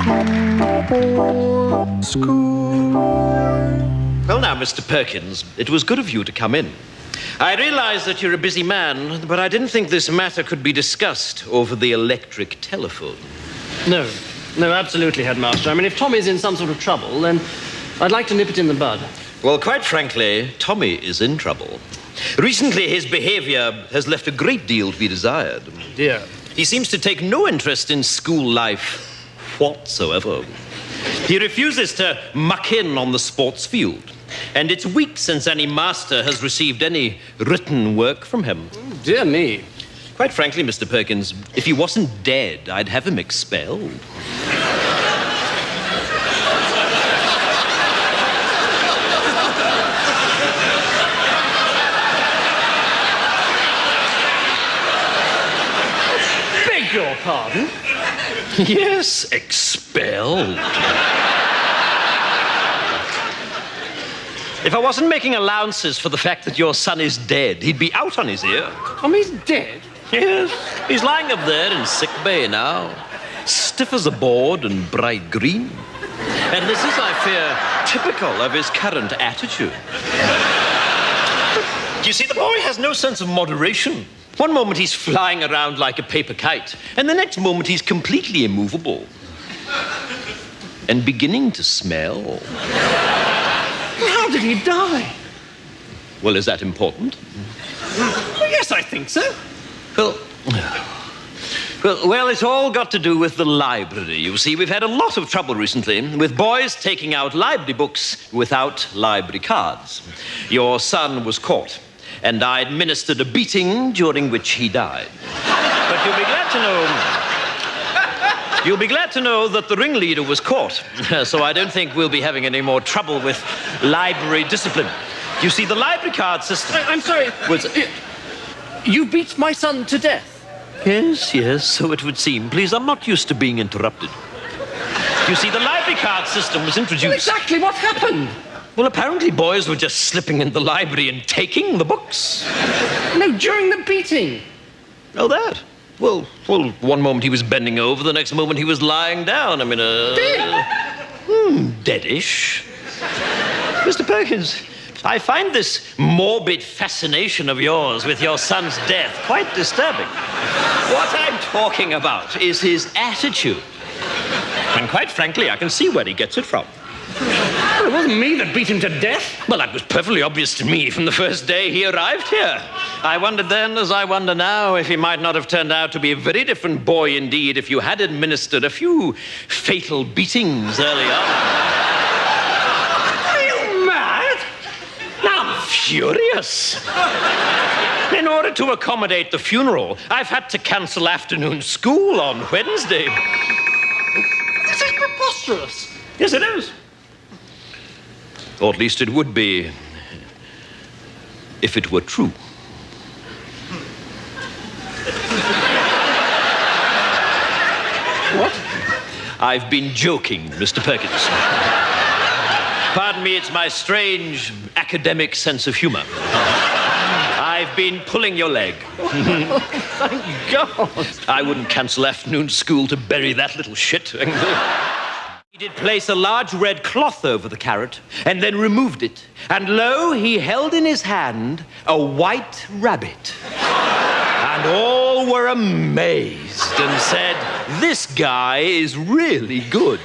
Well, now, Mr. Perkins, it was good of you to come in. I realize that you're a busy man, but I didn't think this matter could be discussed over the electric telephone. No, absolutely, Headmaster. I mean, if Tommy's in some sort of trouble, then I'd like to nip it in the bud. Well, quite frankly, Tommy is in trouble. Recently, his behavior has left a great deal to be desired. Dear. He seems to take no interest in school life whatsoever. He refuses to muck in on the sports field. And it's weeks since any master has received any written work from him. Oh, dear me. Quite frankly, Mr. Perkins, if he wasn't dead, I'd have him expelled. Beg your pardon? Yes, expelled. If I wasn't making allowances for the fact that your son is dead, he'd be out on his ear. Tommy's dead? Yes, he's lying up there in sick bay now, stiff as a board and bright green. And this is, I fear, typical of his current attitude. You see, the boy has no sense of moderation. One moment he's flying around like a paper kite, and the next moment he's completely immovable. And beginning to smell. How did he die? Well, is that important? Well, yes, I think so. Well, it's all got to do with the library. You see, we've had a lot of trouble recently with boys taking out library books without library cards. Your son was caught, and I administered a beating during which he died. But you'll be glad to know that the ringleader was caught, so I don't think we'll be having any more trouble with library discipline. You see, the library card system... I'm sorry. You beat my son to death? Yes, so it would seem. Please, I'm not used to being interrupted. You see, the library card system was introduced... Well, exactly what happened? Well, apparently boys were just slipping in the library and taking the books. No, during the beating. Oh, that? Well, one moment he was bending over, the next moment he was lying down. I mean, deadish. Mr. Perkins, I find this morbid fascination of yours with your son's death quite disturbing. What I'm talking about is his attitude. And quite frankly, I can see where he gets it from. Well, it wasn't me that beat him to death. Well, that was perfectly obvious to me from the first day he arrived here. I wondered then, as I wonder now, if he might not have turned out to be a very different boy indeed if you had administered a few fatal beatings early on. Are you mad? I'm furious. In order to accommodate the funeral, I've had to cancel afternoon school on Wednesday. This is preposterous. Yes, it is. Or at least it would be if it were true. What? I've been joking, Mr. Perkins. Pardon me, it's my strange academic sense of humor. I've been pulling your leg. Oh, thank God. I wouldn't cancel afternoon school to bury that little shit. He did place a large red cloth over the carrot and then removed it. And lo, he held in his hand a white rabbit. And all were amazed and said, "This guy is really good."